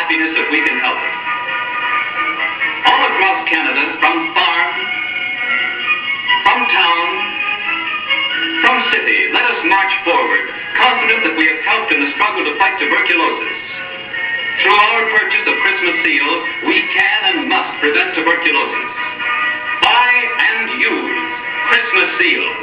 happiness if we can help it. All across Canada, from farm, from town, from city, let us march forward, confident that we have helped in the struggle to fight tuberculosis. Through our purchase of Christmas seals, we can and must prevent tuberculosis. Buy and use Christmas seals.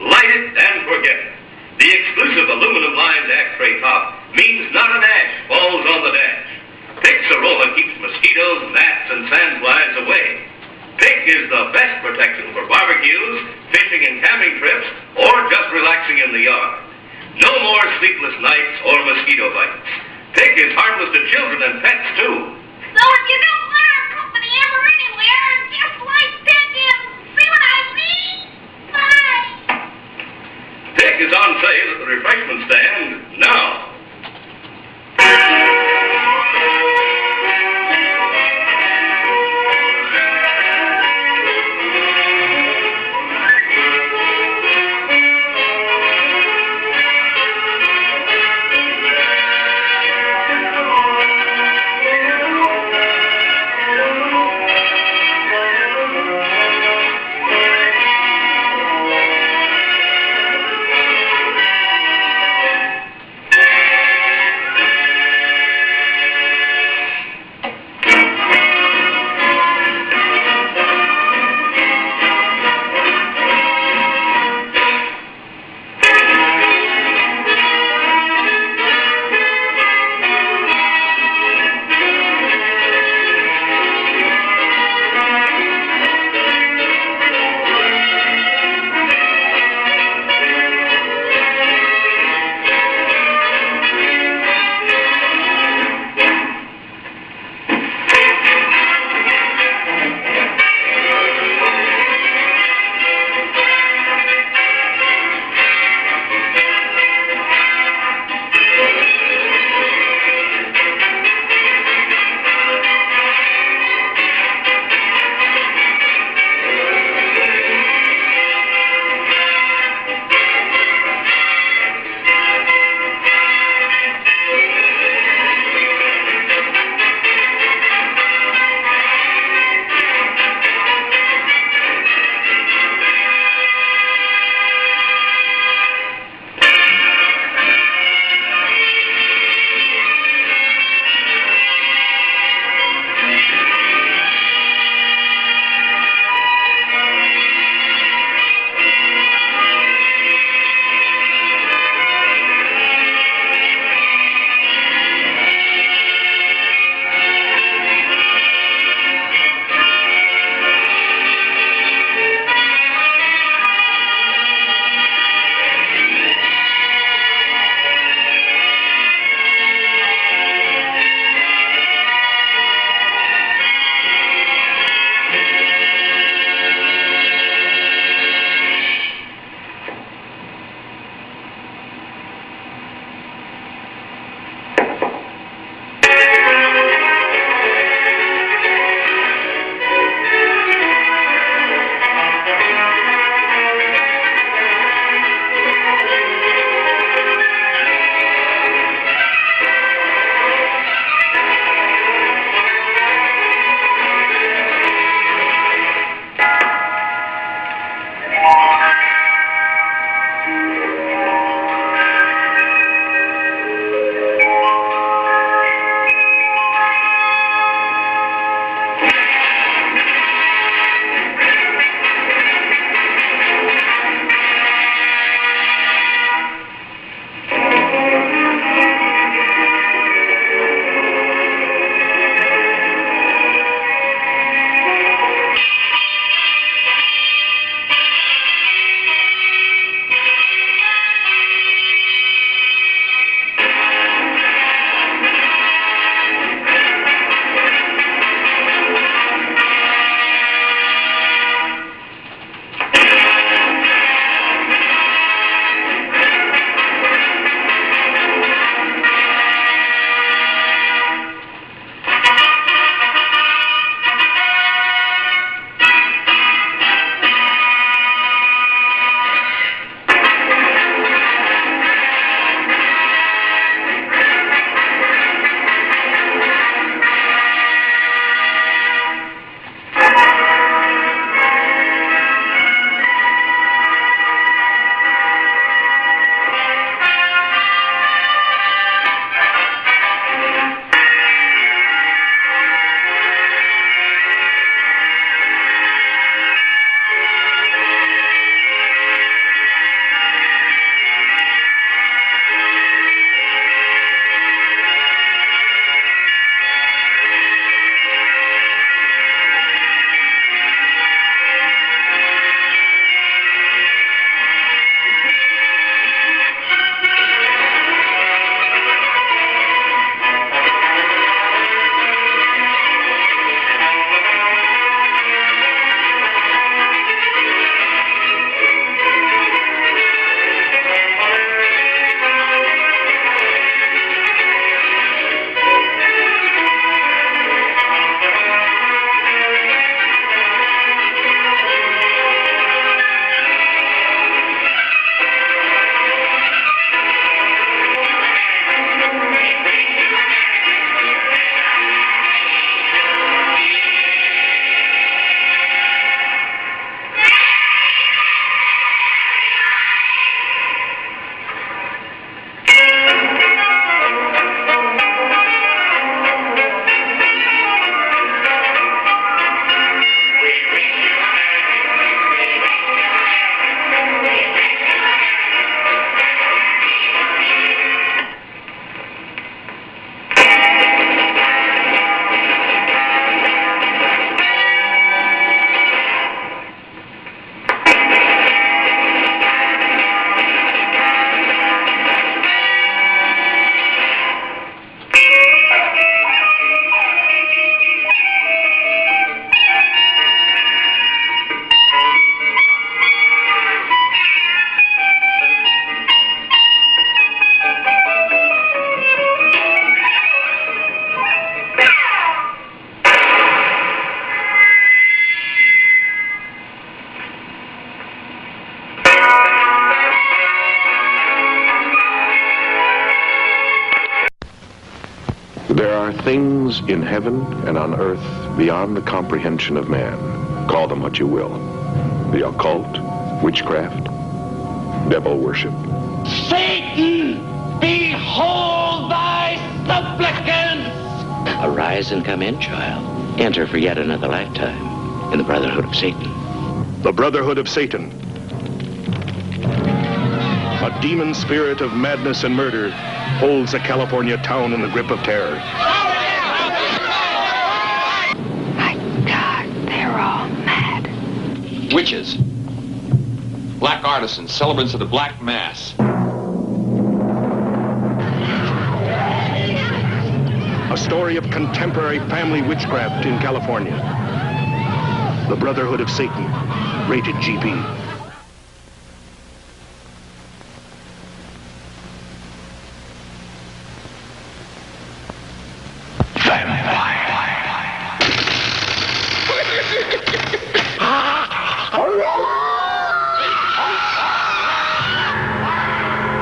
light it and forget it. The exclusive aluminum-lined X-ray top means not an ash falls on the dash. Pick's aroma keeps mosquitoes, gnats, and sandflies away. Pick is the best protection for barbecues, fishing and camping trips, or just relaxing in the yard. No more sleepless nights or mosquito bites. Pick is harmless to children and pets, too. So if you don't want our company ever anywhere, just like Pick is, see what I mean? Bye. Pick is on sale at the refreshment stand now. are things in heaven and on earth beyond the comprehension of man. Call them what you will. The occult, witchcraft, devil worship. Satan, behold thy supplicants! Arise and come in, child. Enter for yet another lifetime in the Brotherhood of Satan. The Brotherhood of Satan. A demon spirit of madness and murder holds a California town in the grip of terror. My God, they're all mad. Witches. Black artisans, celebrants of the Black Mass. A story of contemporary family witchcraft in California. The Brotherhood of Satan, rated GP.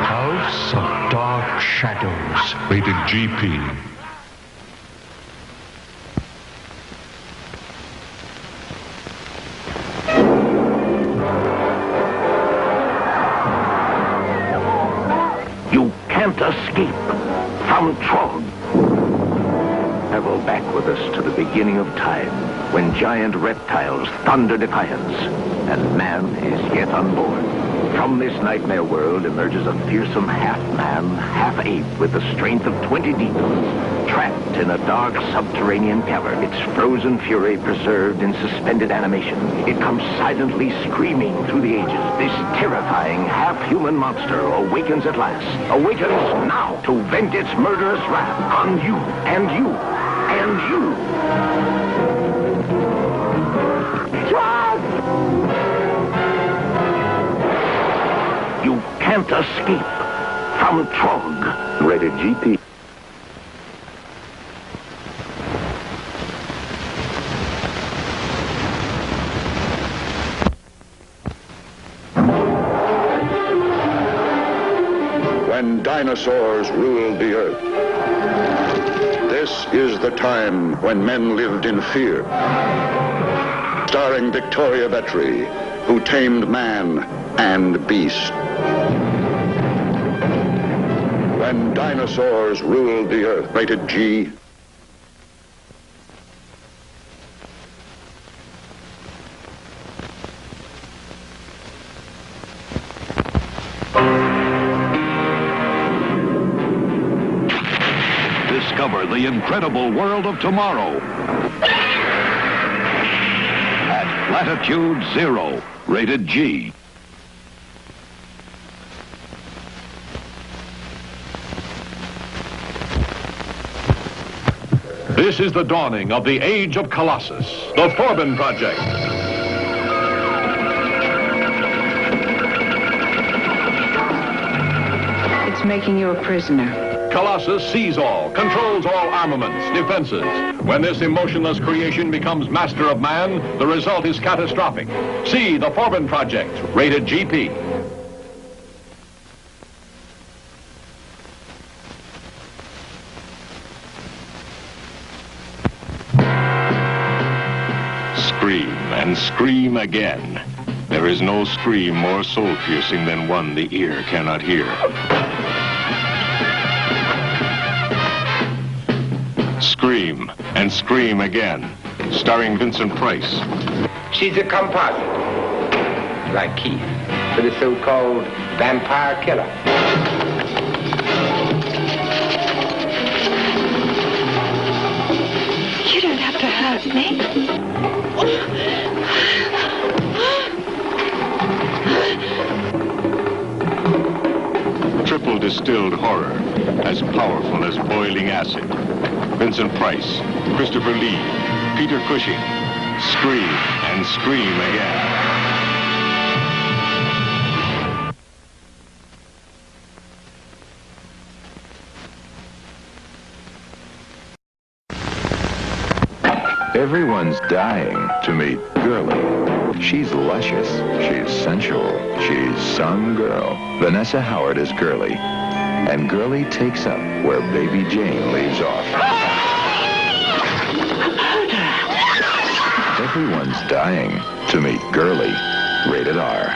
House of Dark Shadows, rated GP. You can't escape from Trog. Travel back with us to the beginning of time, when giant reptiles thunder defiance, and man is yet unborn. From this nightmare world emerges a fearsome half-man, half-ape with the strength of 20 demons, trapped in a dark subterranean cavern, its frozen fury preserved in suspended animation. It comes silently screaming through the ages. This terrifying half-human monster awakens at last. Awakens now to vent its murderous wrath on you and you and you. You can't escape from Trog. Rated GP. When dinosaurs ruled the earth. This is the time when men lived in fear. Starring Victoria Vetri, who tamed man and beast. When dinosaurs ruled the earth. Rated G. Discover the incredible world of tomorrow at Latitude Zero, rated G. This is the dawning of the Age of Colossus, the Forbin Project. It's making you a prisoner. Colossus sees all, controls all armaments, defenses. When this emotionless creation becomes master of man, the result is catastrophic. See the Forbin Project, rated GP. Scream and scream again. There is no scream more soul-piercing than one the ear cannot hear. Scream and scream again. Starring Vincent Price. She's a composite, like Keith, for the so-called vampire killer. You don't have to hurt me. Triple distilled horror, as powerful as boiling acid. Vincent Price, Christopher Lee, Peter Cushing. Scream and scream again. Everyone's dying to meet Girlie. She's luscious, she's sensual, she's some girl. Vanessa Howard is Girlie, and Girlie takes up where Baby Jane leaves off. Everyone's dying to meet Girly. Rated R.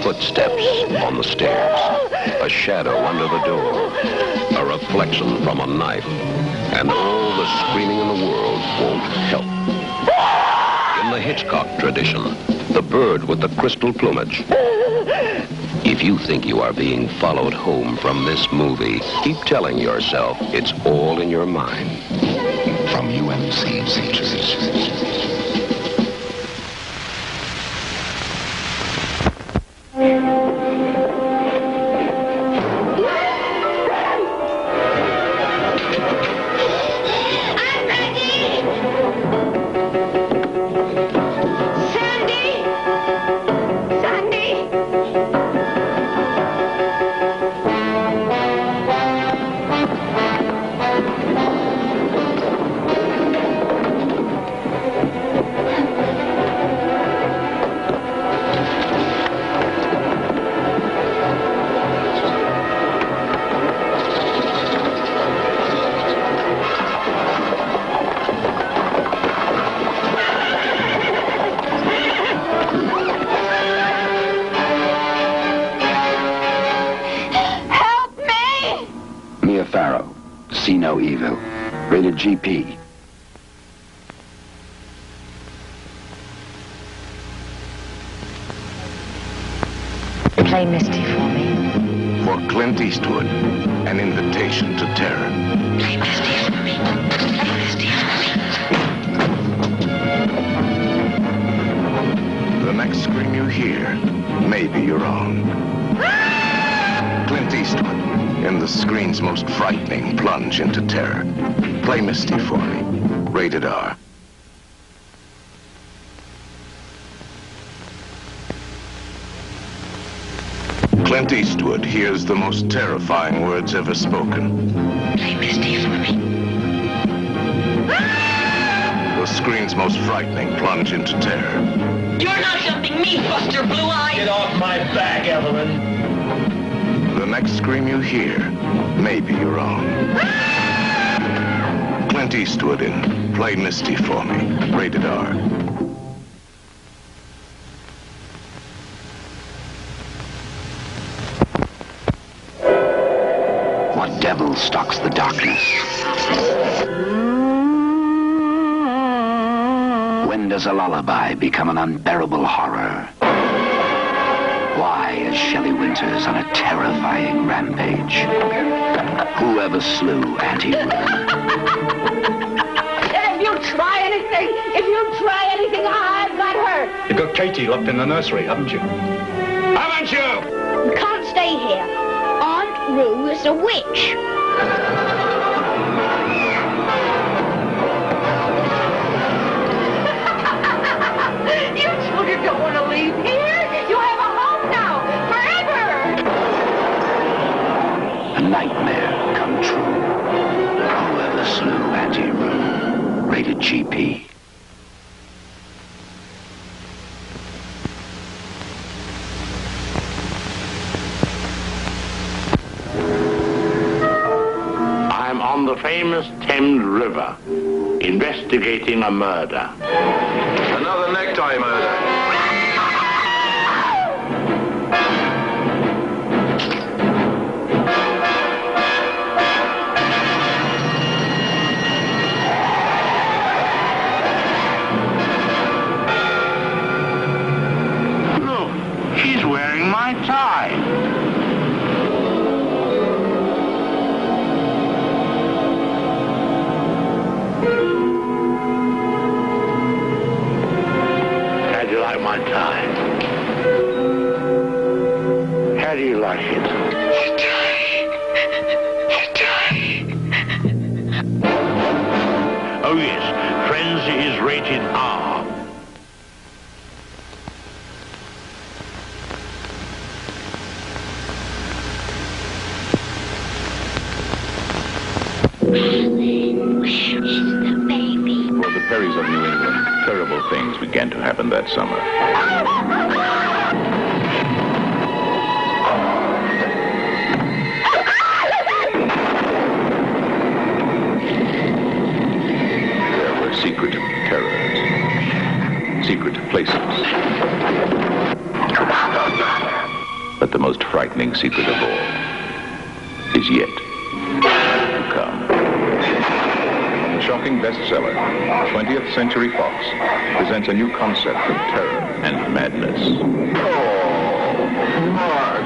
Footsteps on the stairs. A shadow under the door. A reflection from a knife. And all the screaming in the world won't help. In the Hitchcock tradition, the bird with the crystal plumage. If you think you are being followed home from this movie, keep telling yourself it's all in your mind. From UMC Features. See No Evil. Rated GP. Play Misty for me. For Clint Eastwood, an invitation to terror. Play Misty for me. Play Misty for me. The next scream you hear may be your own. Clint Eastwood, in the screen's most frightening plunge into terror. Play Misty for me. Rated R. Clint Eastwood hears the most terrifying words ever spoken. Play Misty for me. The screen's most frightening plunge into terror. You're not jumping me, Buster Blue Eye! Get off my back, Evelyn. The next scream you hear may be your own. Clint Eastwood in Play Misty for me. Rated R. What devil stalks the darkness? When does a lullaby become an unbearable horror? Why is Shelley Winters on a terrifying rampage? Whoever slew Auntie Roo? If you try anything, I've got her. You've got Katie locked in the nursery, haven't you? Haven't you? You can't stay here. Aunt Roo is a witch. You children don't want to leave here. You have a home now, forever. A nightmare come true. Whoever slew Auntie Roo. Rated GP. I'm on the famous Thames River, investigating a murder. Another necktie murder. Look, she's wearing my tie. How do you like my tie? How do you like it? Oh yes, Frenzy is rated R. For the Perrys of New England, terrible things began to happen that summer. secret places. But the most frightening secret of all is yet to come. Shocking bestseller, 20th Century Fox presents a new concept of terror and madness. Oh, Mark!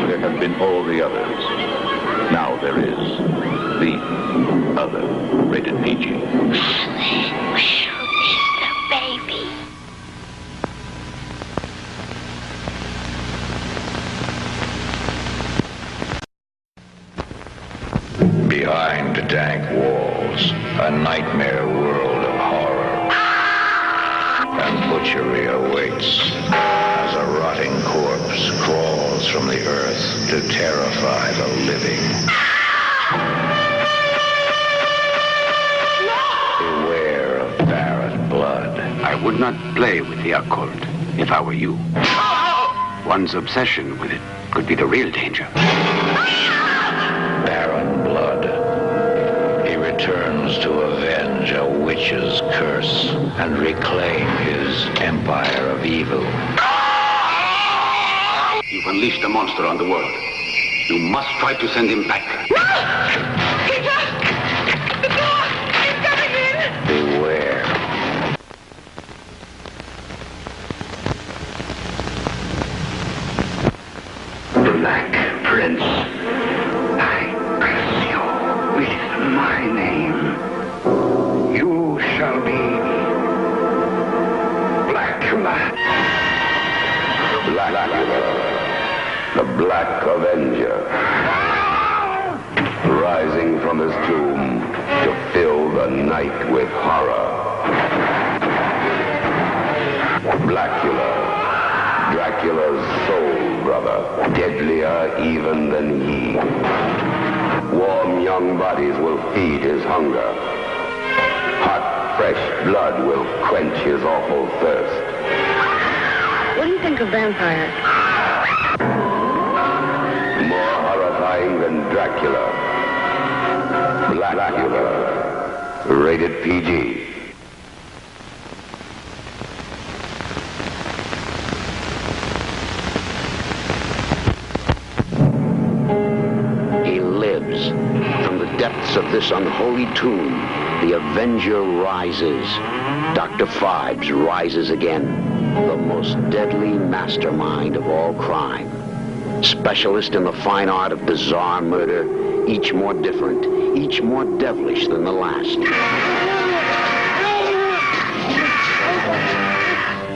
There have been all the others. Now there is the other, rated PG. Where is the baby? Behind dank walls, a nightmare world of horror and butchery awaits as a rotting corpse crawls from the earth to terrify the living. Beware of barren blood. I would not play with the occult if I were you. One's obsession with it could be the real danger. Barren blood. He returns to avenge a witch's curse and reclaim his empire of evil. You've unleashed a monster on the world. You must try to send him back. Peter! The door! He's coming in! Beware. Black Prince, I curse you with my name. You shall be Blackula. Blackula, the Black Avenger, rising from his tomb to fill the night with horror. Blackula, Dracula's soul brother, deadlier even than he. Warm young bodies will feed his hunger. Hot, fresh blood will quench his awful thirst. What do you think of vampires? More horrifying than Dracula. Blackula. Rated PG. He lives. From the depths of this unholy tomb, the Avenger rises. Dr. Phibes rises again. The most deadly mastermind of all crime. Specialist in the fine art of bizarre murder, each more different, each more devilish than the last.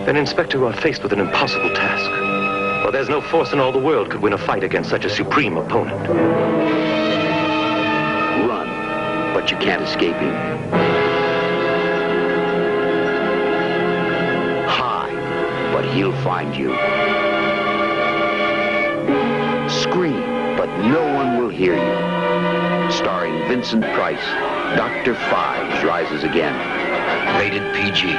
Then, Inspector, you are faced with an impossible task. For there's no force in all the world could win a fight against such a supreme opponent. Run, but you can't escape him. But he'll find you. Scream, but no one will hear you. Starring Vincent Price, Dr. Phibes rises again. Rated PG.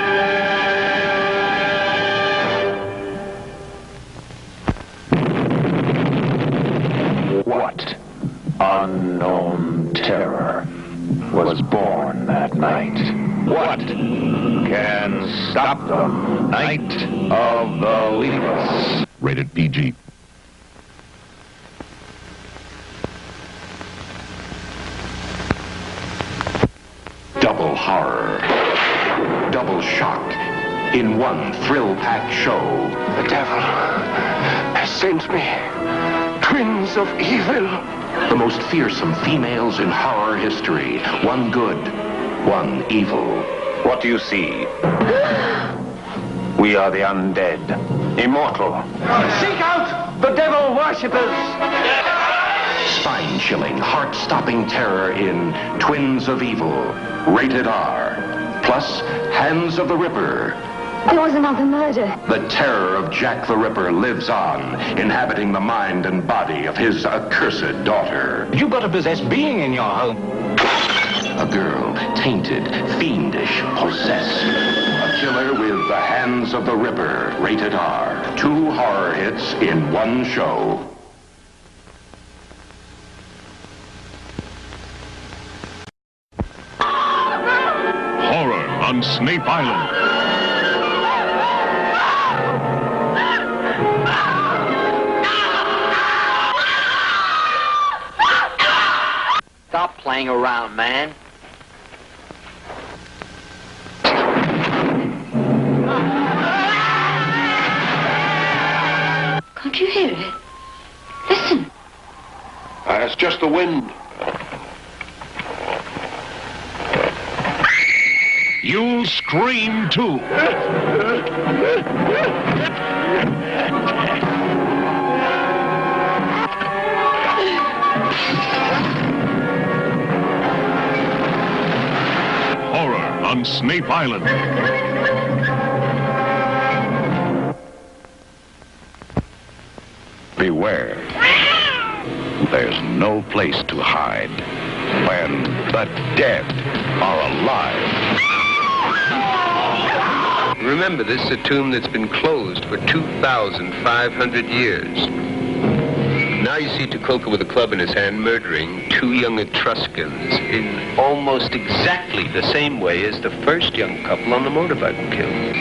What unknown terror was born that night? What can stop them? Night of the Leapers. Rated PG. Double horror. Double shock. In one thrill-packed show. The devil has sent me. Twins of evil. The most fearsome females in horror history. One good, one evil. What do you see? We are the undead, immortal. Seek out the devil worshippers. Spine-chilling, heart-stopping terror in Twins of Evil. Rated R. Plus, Hands of the Ripper. There was another murder. The terror of Jack the Ripper lives on, inhabiting the mind and body of his accursed daughter. You got a possessed being in your home. A girl, tainted, fiendish, possessed. A killer with the Hands of the Ripper. Rated R. 2 horror hits in one show. Horror on Snape Island. Stop playing around, man. Can't you hear it? Listen. It's just the wind. You'll scream too. Horror on Snape Island. Beware. There's no place to hide when the dead are alive. Remember, this is a tomb that's been closed for 2,500 years. Now you see Tucolca with a club in his hand murdering 2 young Etruscans in almost exactly the same way as the first young couple on the motorbike were killed.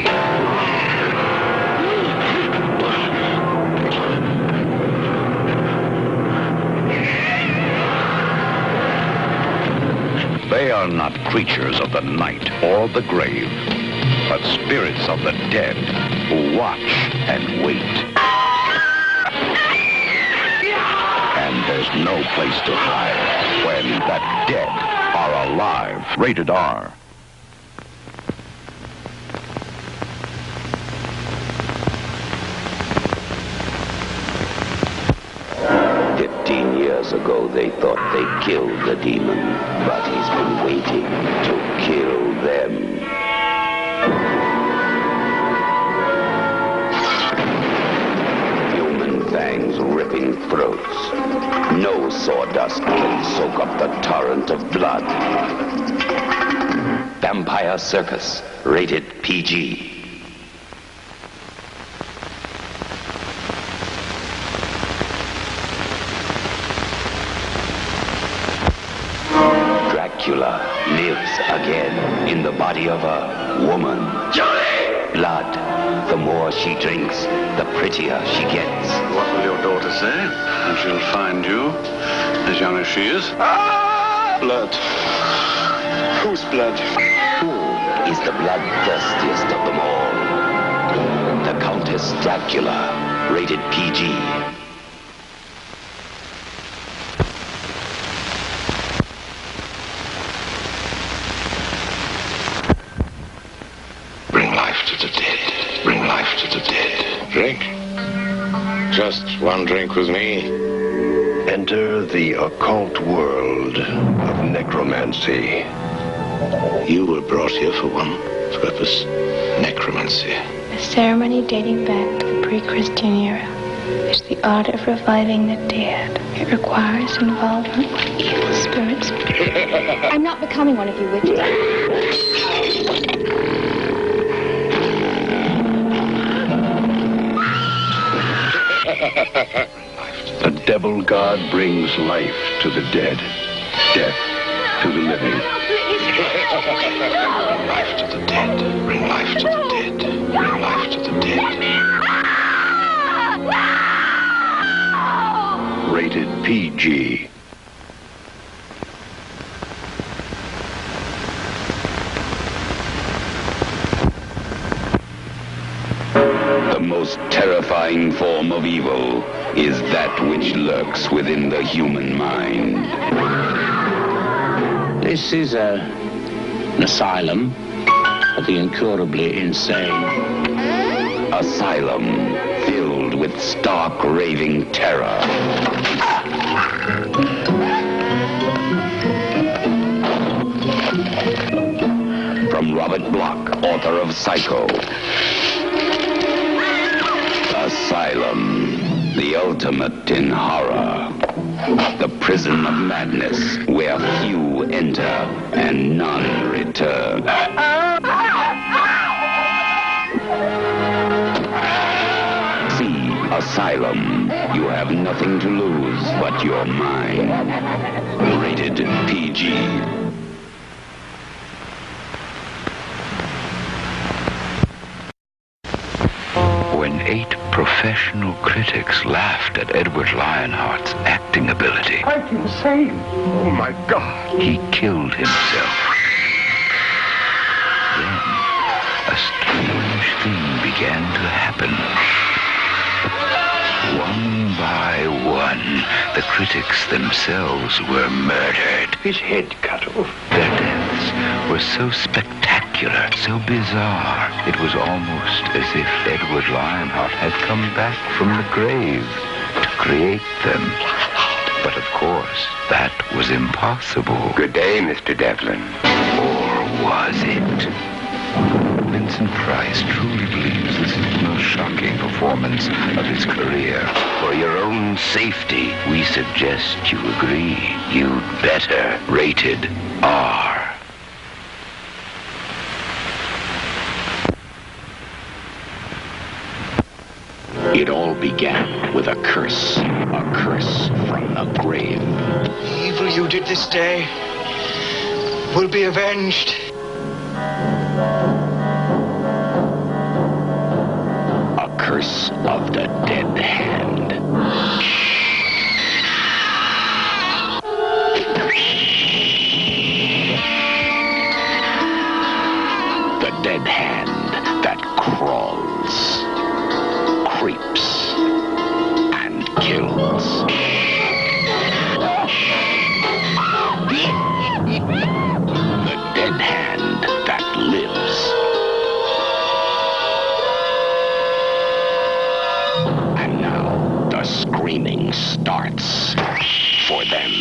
They are not creatures of the night or the grave, but spirits of the dead who watch and wait. And there's no place to hide when the dead are alive. Rated R. Years ago, they thought they killed the demon, but he's been waiting to kill them. Human fangs ripping throats. No sawdust can soak up the torrent of blood. Vampire Circus, rated PG. Dracula lives again in the body of a woman. Julie! Blood. The more she drinks, the prettier she gets. What will your daughter say? And she'll find you, as young as she is. Blood. Whose blood? Who is the bloodthirstiest of them all? The Countess Dracula, rated PG. Drink? Just one drink with me. Enter the occult world of necromancy. You were brought here for one purpose, necromancy. A ceremony dating back to the pre-Christian era. It's the art of reviving the dead. It requires involvement with evil spirits. I'm not becoming one of you witches. The devil god brings life to the dead, death to the living. Bring life to the dead. Bring life to the dead. Bring life to the dead. Rated PG. The most terrifying form of evil is that which lurks within the human mind. This is an asylum for the incurably insane. Asylum filled with stark, raving terror. From Robert Bloch, author of Psycho. Asylum, the ultimate in horror. The prison of madness, where few enter and none return. See Asylum. You have nothing to lose but your mind. Rated PG. Professional critics laughed at Edward Lionheart's acting ability. I'm insane. Oh, my God. He killed himself. Then, a strange thing began to happen. One by one, the critics themselves were murdered. His head cut off. Their deaths were so spectacular, so bizarre, it was almost as if Edward Lionheart had come back from the grave to create them. But of course, that was impossible. Good day, Mr. Devlin. Or was it? Vincent Price truly believes this is the most shocking performance of his career. For your own safety, we suggest you agree. You'd better. Rated R. It all began with a curse from the grave. The evil you did this day will be avenged. A curse of the dead hand. The dead hand that crawls, creeps, and kills. The dead hand that lives. And now the screaming starts for them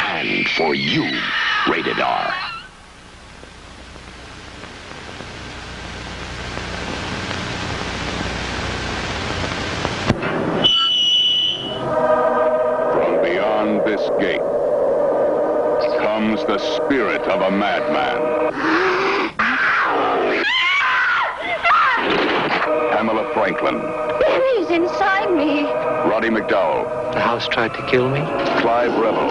and for you. Rated R. From beyond this gate comes the spirit of a madman. Pamela Franklin. Billy's inside me. Roddy McDowell. The house tried to kill me? Clive Revel.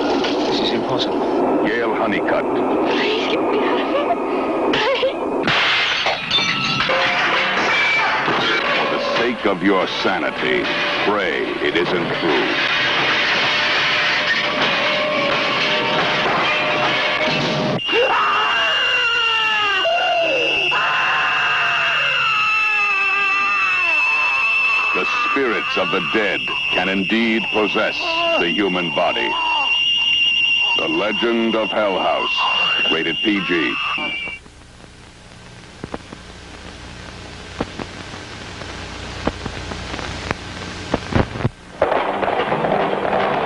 This is impossible. Yale Honeycutt. Please get me out of here. Please. For the sake of your sanity, pray it isn't true. The spirits of the dead can indeed possess the human body. The Legend of Hell House, rated PG.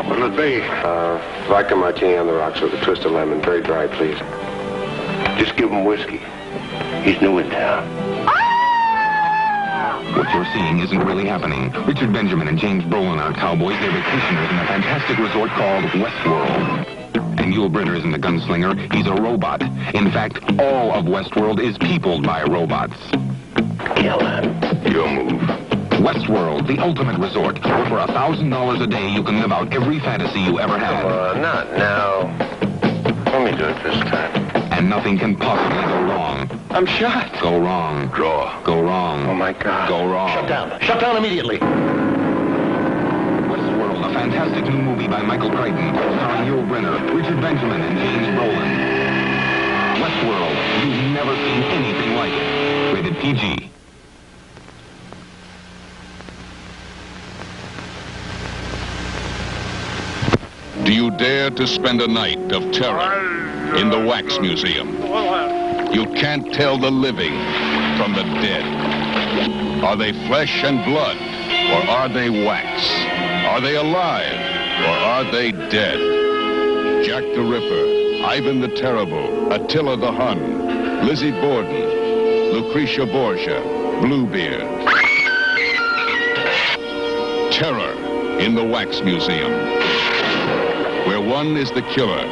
What'll it be? Vodka martini on the rocks with a twist of lemon. Very dry, please. Just give him whiskey. He's new in town. What you're seeing isn't really happening. Richard Benjamin and James Brolin are cowboys. They're vacationers in a fantastic resort called Westworld. And Yul Brynner isn't a gunslinger. He's a robot. In fact, all of Westworld is peopled by robots. Kill him. Your move. Westworld, the ultimate resort, where for $1,000 a day you can live out every fantasy you ever had. Not now. Let me do it this time. And nothing can possibly go wrong. I'm shot. Go wrong. Draw. Go wrong. Oh, my God. Go wrong. Shut down. Shut down immediately. Westworld, a fantastic new movie by Michael Crichton, starring Yul Brynner, Richard Benjamin, and James Brolin. Westworld, you've never seen anything like it. Rated PG. Do you dare to spend a night of terror in the Wax Museum? You can't tell the living from the dead. Are they flesh and blood, or are they wax? Are they alive, or are they dead? Jack the Ripper, Ivan the Terrible, Attila the Hun, Lizzie Borden, Lucretia Borgia, Bluebeard. Terror in the Wax Museum, where one is the killer,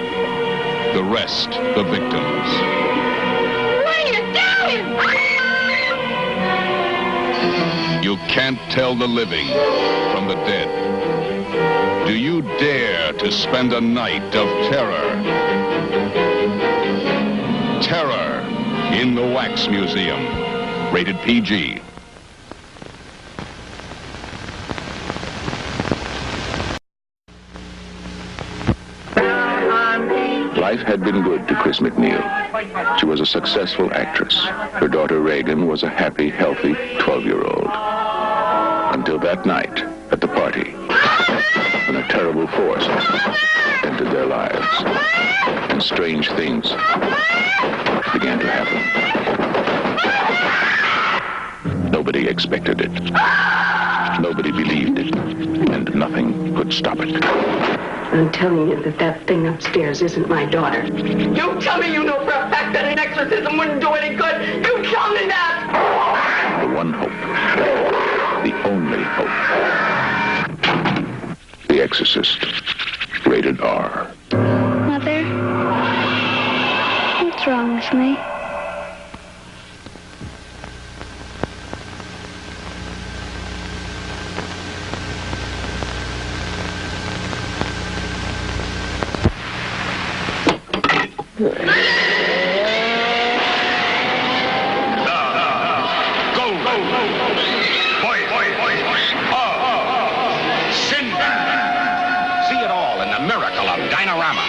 the rest the victims. What are you doing? You can't tell the living from the dead. Do you dare to spend a night of terror? Terror in the Wax Museum. Rated PG. Life had been good to Chris MacNeil. She was a successful actress. Her daughter Reagan was a happy, healthy 12-year-old. Until that night at the party, when a terrible force entered their lives, and strange things began to happen. Nobody expected it. Nobody believed it, and nothing could stop it. I'm telling you that thing upstairs isn't my daughter. You tell me you know for a fact that an exorcism wouldn't do any good. You tell me that! The one hope. The only hope. The Exorcist. Rated R. Mother? What's wrong with me? See it all in the miracle of Dinorama.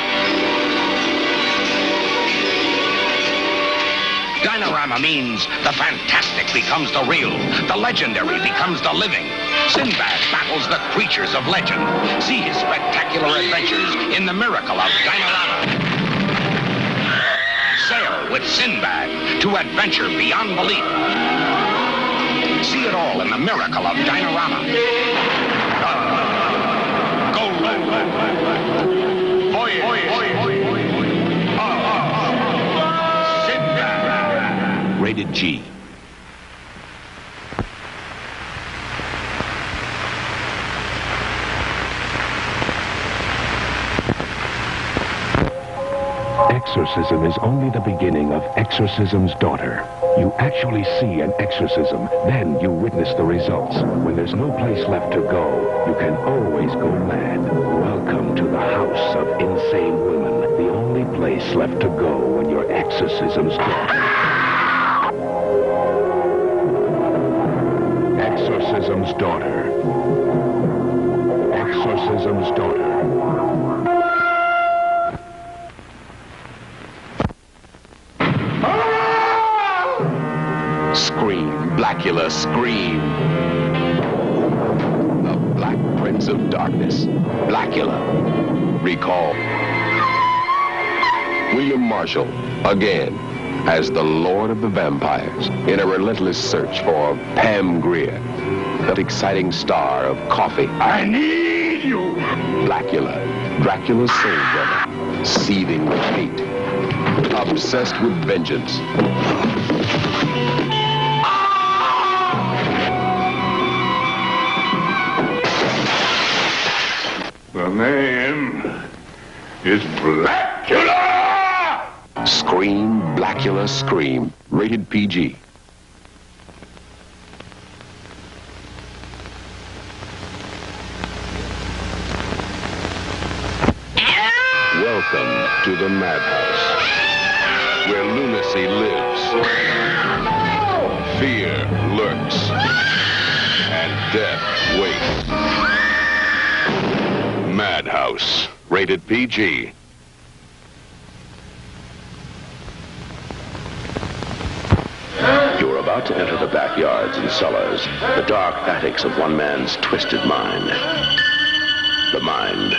Dinorama means the fantastic becomes the real, the legendary becomes the living. Sinbad battles the creatures of legend. See his spectacular adventures in the miracle of Dinorama. Sail with Sinbad to adventure beyond belief. See it all in the miracle of Dinorama. Sinbad. Rated G. Exorcism is only the beginning of Exorcism's Daughter. You actually see an exorcism, then you witness the results. When there's no place left to go, you can always go mad. Welcome to the house of insane women. The only place left to go when your exorcism's done. Exorcism's Daughter. Exorcism's Daughter. Scream, Blackula, scream. The Black Prince of Darkness, Blackula. Recall. William Marshall, again, as the Lord of the Vampires, in a relentless search for Pam Grier, that exciting star of Coffee. I need you! Blackula, Dracula's soul brother, seething with hate, obsessed with vengeance. The name is Blackula! Scream, Blackula, scream. Rated PG. Welcome to the madhouse, where lunacy lives, fear lurks, and death waits. Madhouse, rated PG. You're about to enter the backyards and cellars, the dark attics of one man's twisted mind. The mind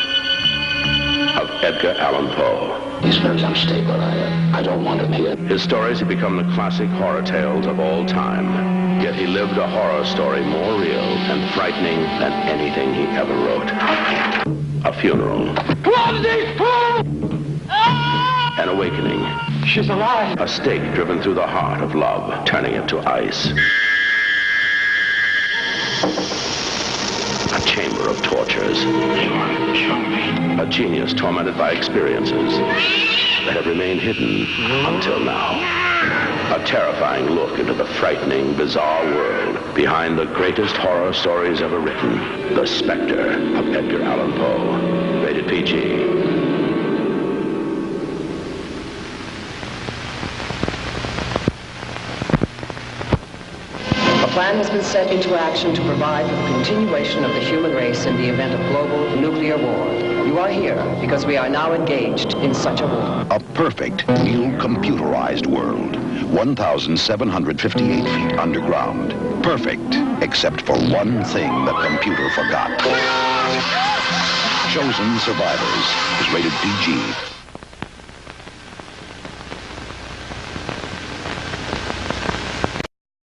of Edgar Allan Poe. He's very unstable. I don't want him here. His stories have become the classic horror tales of all time. Yet he lived a horror story more real and frightening than anything he ever wrote. A funeral. An awakening. She's alive. A stake driven through the heart of love, turning it to ice. A chamber of tortures. A genius tormented by experiences that have remained hidden until now. A terrifying look into the frightening, bizarre world behind the greatest horror stories ever written. The Spectre of Edgar Allan Poe. Rated PG. plan has been set into action to provide for the continuation of the human race in the event of global nuclear war. You are here because we are now engaged in such a war. A perfect, new computerized world. 1,758 feet underground. Perfect, except for one thing the computer forgot. Chosen Survivors is rated PG.